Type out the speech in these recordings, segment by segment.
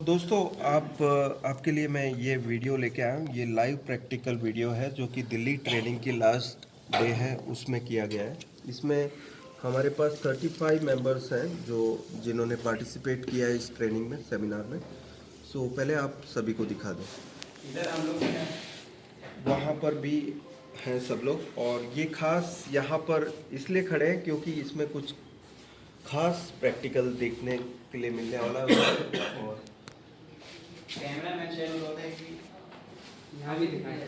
दोस्तों आपके लिए मैं ये वीडियो लेके आया हूँ। ये लाइव प्रैक्टिकल वीडियो है जो कि दिल्ली ट्रेनिंग की लास्ट डे है उसमें किया गया है। इसमें हमारे पास 35 मेंबर्स हैं जिन्होंने पार्टिसिपेट किया है इस ट्रेनिंग में, सेमिनार में। सो पहले आप सभी को दिखा दें। इधर हम लोग हैं, वहाँ पर भी हैं सब लोग। और ये खास यहाँ पर इसलिए खड़े हैं क्योंकि इसमें कुछ खास प्रैक्टिकल देखने के लिए मिलने वाला है। और कैमरा मैन शेयर होता है कि यहाँ भी दिखाया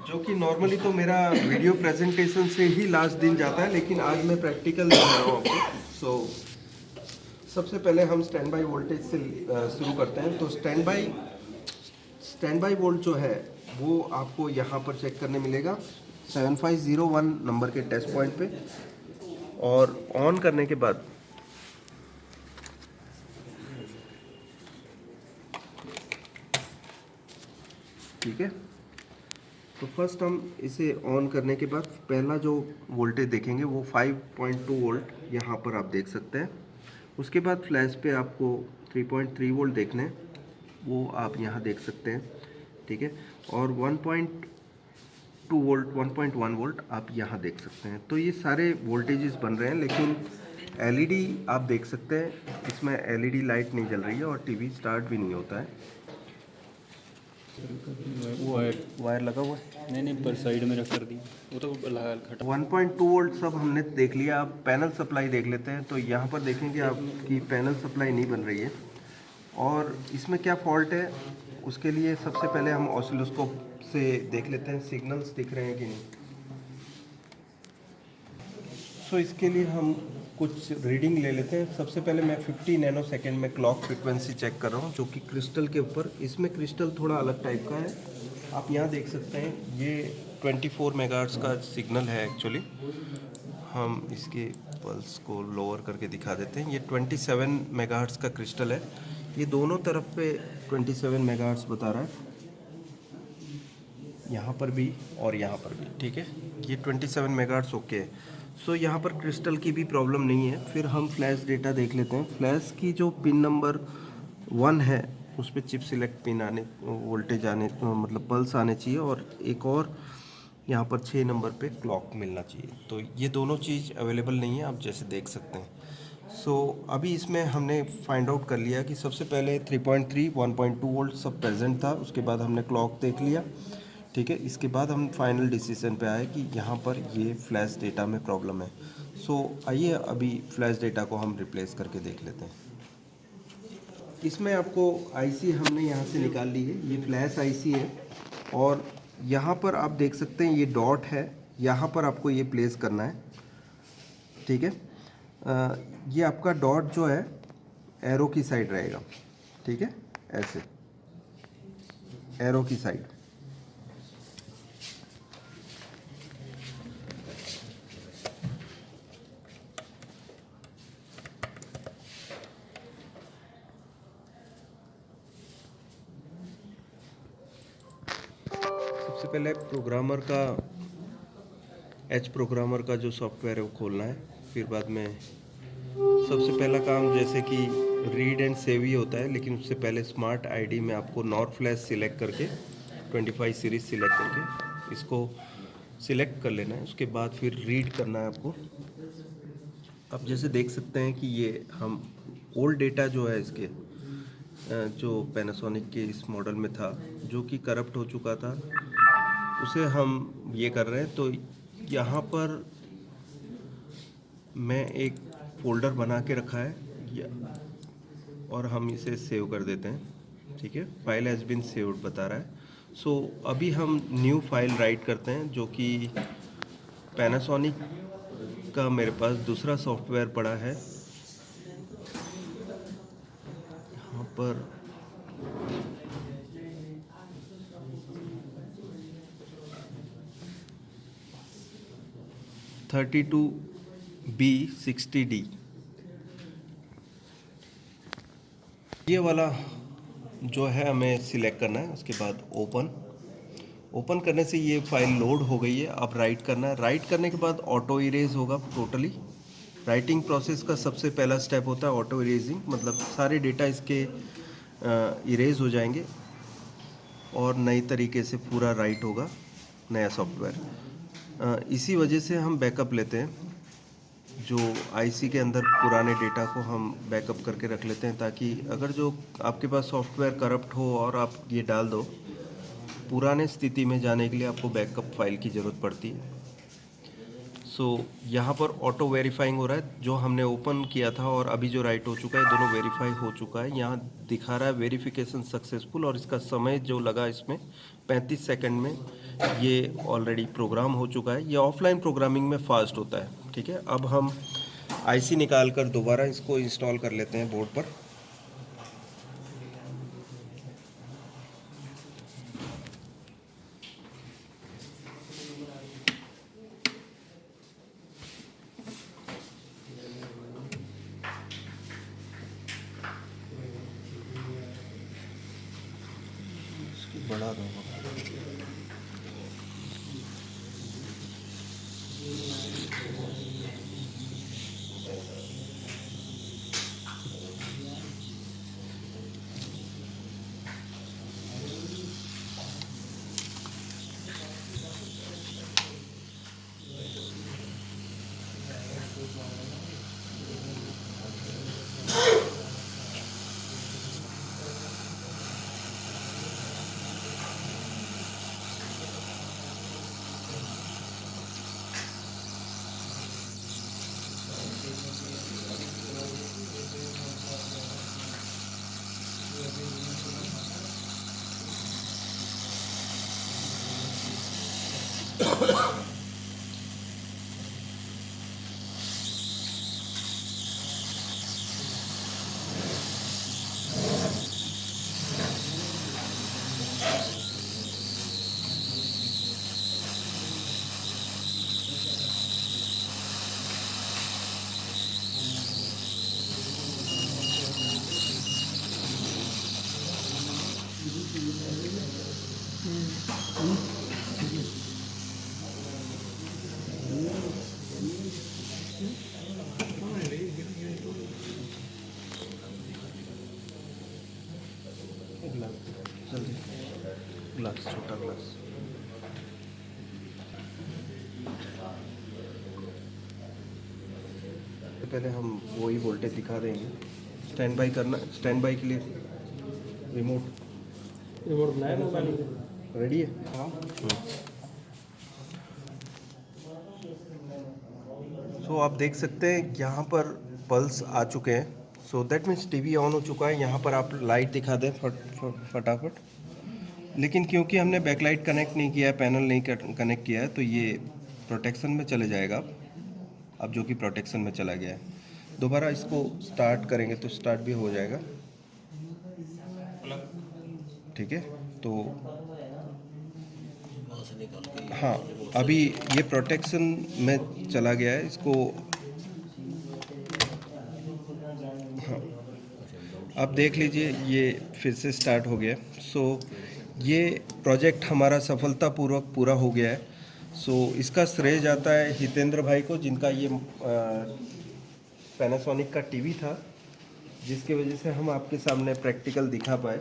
जो कि नॉर्मली तो मेरा वीडियो प्रेजेंटेशन से ही लास्ट दिन जाता है, लेकिन आज मैं प्रैक्टिकल दिखा रहा हूँ आपको। सो सबसे पहले हम स्टैंड बाई वोल्टेज से शुरू करते हैं। तो स्टैंड बाई वोल्ट जो है वो आपको यहाँ पर चेक करने मिलेगा 7501 नंबर के टेस्ट पॉइंट पे। और ऑन करने के बाद ठीक है, तो फर्स्ट हम इसे ऑन करने के बाद पहला जो वोल्टेज देखेंगे वो 5.2 वोल्ट यहाँ पर आप देख सकते हैं। उसके बाद फ्लैश पे आपको 3.3 वोल्ट देखने हैं, वो आप यहाँ देख सकते हैं। ठीक है, और 1.2 वोल्ट 1.1 वोल्ट आप यहाँ देख सकते हैं। तो ये सारे वोल्टेजेस बन रहे हैं, लेकिन एलईडी आप देख सकते हैं इसमें एलईडी लाइट नहीं जल रही है और टीवी स्टार्ट भी नहीं होता है। वायर लगा हुआ है, नहीं पर साइड में रख कर दी वो तो लगा खटा। 1.2 वोल्ट सब हमने देख लिया। अब पैनल सप्लाई देख लेते हैं। तो यहाँ पर देखेंगे आपकी पैनल सप्लाई नहीं बन रही है। और इसमें क्या फॉल्ट है उसके लिए सबसे पहले हम ऑसिलोस्कोप से देख लेते हैं सिग्नल्स दिख रहे हैं कि नहीं। सो इसके लिए हम कुछ रीडिंग ले लेते हैं। सबसे पहले मैं 50 नैनो सेकेंड में क्लॉक फ्रिक्वेंसी चेक कर रहा हूँ, जो कि क्रिस्टल के ऊपर। इसमें क्रिस्टल थोड़ा अलग टाइप का है, आप यहाँ देख सकते हैं। ये 24 मेगाहर्ट्ज़ का सिग्नल है एक्चुअली। हम इसके पल्स को लोअर करके दिखा देते हैं। ये 27 मेगाहर्ट्ज़ का क्रिस्टल है। ये दोनों तरफ पे 27 मेगाहर्ट्ज़ बता रहा है, यहाँ पर भी और यहाँ पर भी। ठीक है, ये 27 मेगाहर्ट्ज़ ओके है। सो यहाँ पर क्रिस्टल की भी प्रॉब्लम नहीं है। फिर हम फ्लैश डेटा देख लेते हैं। फ्लैश की जो पिन नंबर 1 है उस पर चिप सिलेक्ट पिन आने, वोल्टेज आने, मतलब पल्स आने चाहिए। और एक और यहाँ पर 6 नंबर पे क्लॉक मिलना चाहिए। तो ये दोनों चीज़ अवेलेबल नहीं है, आप जैसे देख सकते हैं। सो अभी इसमें हमने फाइंड आउट कर लिया कि सबसे पहले 3.3 1.2 वोल्ट सब प्रेजेंट था। उसके बाद हमने क्लॉक देख लिया। ठीक है, इसके बाद हम फाइनल डिसीजन पे आए कि यहाँ पर ये फ्लैश डेटा में प्रॉब्लम है। सो आइए अभी फ्लैश डेटा को हम रिप्लेस करके देख लेते हैं। इसमें आपको आईसी हमने यहाँ से निकाल ली है, ये फ्लैश आईसी है। और यहाँ पर आप देख सकते हैं ये डॉट है, यहाँ पर आपको ये प्लेस करना है। ठीक है, ये आपका डॉट जो है एरो की साइड रहेगा। ठीक है, ऐसे एरो की साइड। सबसे पहले प्रोग्रामर का जो सॉफ्टवेयर है वो खोलना है। फिर बाद में सबसे पहला काम जैसे कि रीड एंड सेव ही होता है, लेकिन उससे पहले स्मार्ट आईडी में आपको नॉर फ्लैश सिलेक्ट करके 25 सीरीज सिलेक्ट करके इसको सिलेक्ट कर लेना है। उसके बाद फिर रीड करना है आपको। अब जैसे देख सकते हैं कि ये हम ओल्ड डेटा जो है इसके जो पैनासोनिक के इस मॉडल में था जो कि करप्ट हो चुका था, उसे हम ये कर रहे हैं। तो यहाँ पर मैं एक फ़ोल्डर बना के रखा है और हम इसे सेव कर देते हैं। ठीक है, फाइल हैज़ बीन सेव्ड बता रहा है। सो अभी हम न्यू फाइल राइट करते हैं, जो कि पैनासोनिक का मेरे पास दूसरा सॉफ्टवेयर पड़ा है। यहाँ पर (32B60D) ये वाला जो है हमें सिलेक्ट करना है। उसके बाद ओपन करने से ये फाइल लोड हो गई है। अब राइट करना है। राइट करने के बाद ऑटो इरेज होगा टोटली। राइटिंग प्रोसेस का सबसे पहला स्टेप होता है ऑटो इरेजिंग, मतलब सारे डेटा इसके इरेज हो जाएंगे और नई तरीके से पूरा राइट होगा नया सॉफ्टवेयर। इसी वजह से हम बैकअप लेते हैं, जो आईसी के अंदर पुराने डेटा को हम बैकअप करके रख लेते हैं, ताकि अगर जो आपके पास सॉफ्टवेयर करप्ट हो और आप ये डाल दो, पुराने स्थिति में जाने के लिए आपको बैकअप फाइल की ज़रूरत पड़ती है। सो यहाँ पर ऑटो वेरीफाइंग हो रहा है, जो हमने ओपन किया था और अभी जो राइट हो चुका है दोनों वेरीफाई हो चुका है। यहाँ दिखा रहा है वेरिफिकेशन सक्सेसफुल, और इसका समय जो लगा इसमें 35 सेकंड में ये ऑलरेडी प्रोग्राम हो चुका है। ये ऑफलाइन प्रोग्रामिंग में फास्ट होता है, ठीक है। अब हम आईसी निकाल कर दोबारा इसको इंस्टॉल कर लेते हैं बोर्ड पर। बढ़ा दो। जल्दी ग्लास, छोटा ग्लास। पहले हम वही वोल्टेज दिखा देंगे। स्टैंड बाई करना, स्टैंड बाई के लिए रिमोट रेडी है। हाँ, सो आप देख सकते हैं यहाँ पर पल्स आ चुके हैं। So that means TV on हो चुका है। यहाँ पर आप लाइट दिखा दें फटाफट। लेकिन क्योंकि हमने बैकलाइट कनेक्ट नहीं किया है, पैनल नहीं कनेक्ट किया है, तो ये प्रोटेक्शन में चले जाएगा अब जो कि प्रोटेक्शन में चला गया है। दोबारा इसको स्टार्ट करेंगे तो स्टार्ट भी हो जाएगा, ठीक है। तो हाँ, अभी ये प्रोटेक्शन में चला गया है। इसको हाँ, अब देख लीजिए ये फिर से स्टार्ट हो गया। सो ये प्रोजेक्ट हमारा सफलतापूर्वक पूरा हो गया है। सो इसका श्रेय जाता है हितेंद्र भाई को, जिनका ये पैनासोनिक का टीवी था, जिसकी वजह से हम आपके सामने प्रैक्टिकल दिखा पाए।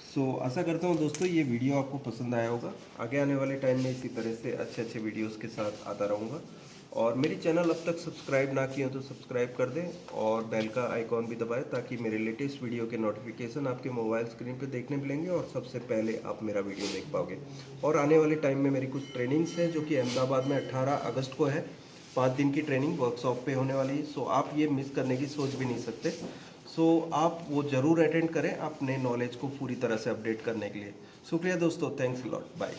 सो आशा करता हूँ दोस्तों ये वीडियो आपको पसंद आया होगा। आगे आने वाले टाइम में इसी तरह से अच्छे अच्छे वीडियोस के साथ आता रहूँगा। और मेरी चैनल अब तक सब्सक्राइब ना किए हो तो सब्सक्राइब कर दें और बेल का आइकॉन भी दबाएं, ताकि मेरे लेटेस्ट वीडियो के नोटिफिकेशन आपके मोबाइल स्क्रीन पे देखने मिलेंगे और सबसे पहले आप मेरा वीडियो देख पाओगे। और आने वाले टाइम में मेरी कुछ ट्रेनिंग्स हैं जो कि अहमदाबाद में 18 अगस्त को है। 5 दिन की ट्रेनिंग वर्कशॉप पे होने वाली है। सो आप ये मिस करने की सोच भी नहीं सकते। सो आप वो ज़रूर अटेंड करें अपने नॉलेज को पूरी तरह से अपडेट करने के लिए। शुक्रिया दोस्तों, थैंक्स अ लॉट, बाय।